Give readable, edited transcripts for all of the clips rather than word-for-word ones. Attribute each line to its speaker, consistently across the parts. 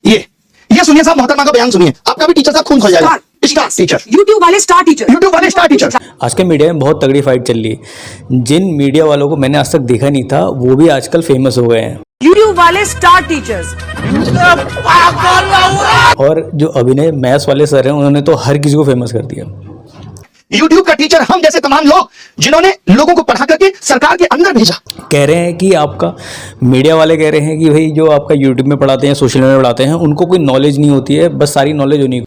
Speaker 1: ये सुनिए साहब, मोहतरमा का बयान सुनिए, आपका भी टीचर साहब खून खोल जाएगा। स्टार टीचर,
Speaker 2: यूट्यूब वाले स्टार टीचर।
Speaker 3: आज के मीडिया में बहुत तगड़ी फाइट चल रही है। जिन मीडिया वालों को मैंने आज तक देखा नहीं था वो भी आजकल फेमस हो गए हैं।
Speaker 2: यूट्यूब वाले स्टार टीचर्स।
Speaker 3: और जो अभिनय मैथ्स वाले सर हैं उन्होंने तो हर किसी को फेमस कर दिया।
Speaker 1: यूट्यूब का टीचर हम जैसे तमाम लोग जिन्होंने लोगों को पढ़ा करके सरकार के अंदर भेजा।
Speaker 3: कह रहे हैं कि आपका मीडिया वाले कह रहे हैं कि भाई जो आपका यूट्यूब में पढ़ाते हैं, सोशल मीडिया में पढ़ाते हैं, उनको कोई नॉलेज नहीं होती है, बस सारी नॉलेज उन्हीं को।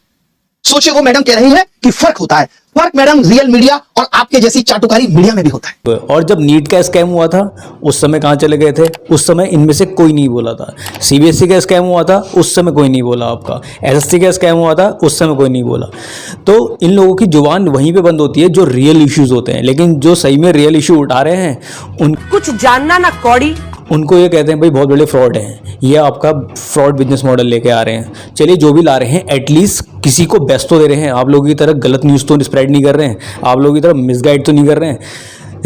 Speaker 1: सोचिए, वो मैडम कह रही है कि फर्क होता है। फर्क मैडम रियल मीडिया और आपके जैसी चाटुकारी मीडिया में भी होता है।
Speaker 3: और जब नीट का स्कैम हुआ था उस समय कहाँ चले गए थे? उस समय इनमें से कोई नहीं बोला था। सीबीएसई का स्कैम हुआ था उस समय कोई नहीं बोला। आपका एसएससी का स्कैम हुआ था उस समय कोई नहीं बोला। तो इन लोगों की जुबान वहीं पे बंद होती है जो रियल इश्यूज होते हैं। लेकिन जो सही में रियल इशू उठा रहे हैं उन
Speaker 2: कुछ जानना ना कौड़ी,
Speaker 3: उनको ये कहते हैं भाई बहुत बड़े फ्रॉड हैं, ये आपका फ्रॉड बिजनेस मॉडल लेके आ रहे हैं। चलिए जो भी ला रहे हैं एटलीस्ट किसी को बेस्ट तो दे रहे हैं। आप लोगों की तरह गलत न्यूज़ तो स्प्रेड नहीं कर रहे हैं, आप लोगों की तरह मिसगाइड तो नहीं कर रहे हैं,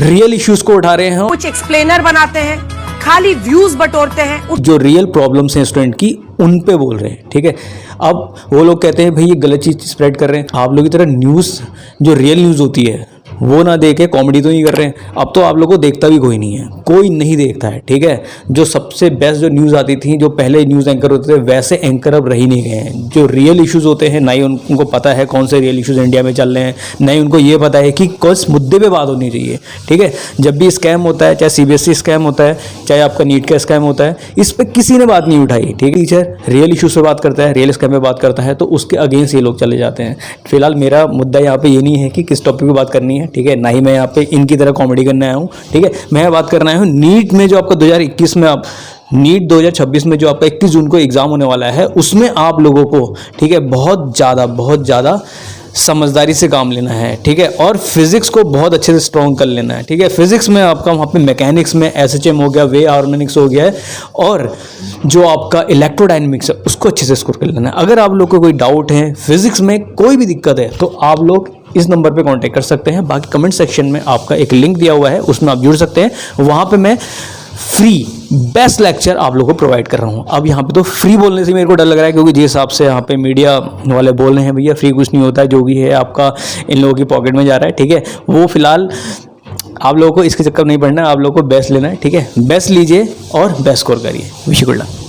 Speaker 3: रियल इश्यूज को उठा रहे हैं।
Speaker 2: कुछ एक्सप्लेनर बनाते हैं, खाली व्यूज बटोरते हैं।
Speaker 3: जो रियल प्रॉब्लम्स हैं स्टूडेंट की उन पे बोल रहे हैं, ठीक है। अब वो लोग कहते हैं भाई ये गलत चीज़ स्प्रेड कर रहे हैं। आप लोगों की तरह न्यूज़ जो रियल न्यूज़ होती है वो ना देखे कॉमेडी तो नहीं कर रहे हैं। अब तो आप लोगों को देखता भी कोई नहीं है, कोई नहीं देखता है, ठीक है। जो सबसे बेस्ट जो न्यूज़ आती थी, जो पहले न्यूज़ एंकर होते थे, वैसे एंकर अब रही नहीं गए हैं। जो रियल इश्यूज़ होते हैं ना ही उनको पता है कौन से रियल इश्यूज़ इंडिया में चल रहे हैं, ना ही उनको ये पता है कि किस मुद्दे पे बात होनी चाहिए, ठीक है। जब भी स्कैम होता है, चाहे सीबीएसई स्कैम होता है, चाहे आपका नीट का स्कैम होता है, इस पर किसी ने बात नहीं उठाई, ठीक है। टीचर रियल इश्यूज़ पे बात करता है, रियल स्कैम पे बात करता है तो उसके अगेंस्ट ये लोग चले जाते हैं। फिलहाल मेरा मुद्दा यहाँ पे ये नहीं है कि किस टॉपिक पे बात करनी है, ठीक है। ना ही मैं यहाँ पे इनकी तरह कॉमेडी करने आया हूँ, ठीक है। मैं बात करना आया हूँ नीट में जो आपका 2021 में आप नीट 2026 में जो आपका 21 जून को एग्जाम होने वाला है उसमें आप लोगों को, ठीक है, बहुत ज़्यादा समझदारी से काम लेना है, ठीक है। और फिजिक्स को बहुत अच्छे से स्ट्रॉन्ग कर लेना है, ठीक है। फिजिक्स में आपका वहाँ पे मैकेनिक्स में एसएचएम हो गया, वे हार्मोनिक्स हो गया है, और जो आपका इलेक्ट्रोडायनेमिक्स है उसको अच्छे से स्कोर कर लेना है। अगर आप लोग को कोई डाउट है, फिजिक्स में कोई भी दिक्कत है, तो आप लोग इस नंबर पे कांटेक्ट कर सकते हैं। बाकी कमेंट सेक्शन में आपका एक लिंक दिया हुआ है, उसमें आप जुड़ सकते हैं। वहाँ पे मैं फ्री बेस्ट लेक्चर आप लोगों को प्रोवाइड कर रहा हूँ। अब यहाँ पे तो फ्री बोलने से मेरे को डर लग रहा है, क्योंकि जिस हिसाब से यहाँ पे मीडिया वाले बोल रहे हैं भैया फ्री कुछ नहीं होता है, जो भी है आपका इन लोगों की पॉकेट में जा रहा है, ठीक है। वो फिलहाल आप लोगों को इसके चक्कर नहीं पड़ना है, आप लोगों को बेस्ट लेना है, ठीक है। बेस्ट लीजिए और बेस्ट स्कोर करिए। Wish you good luck.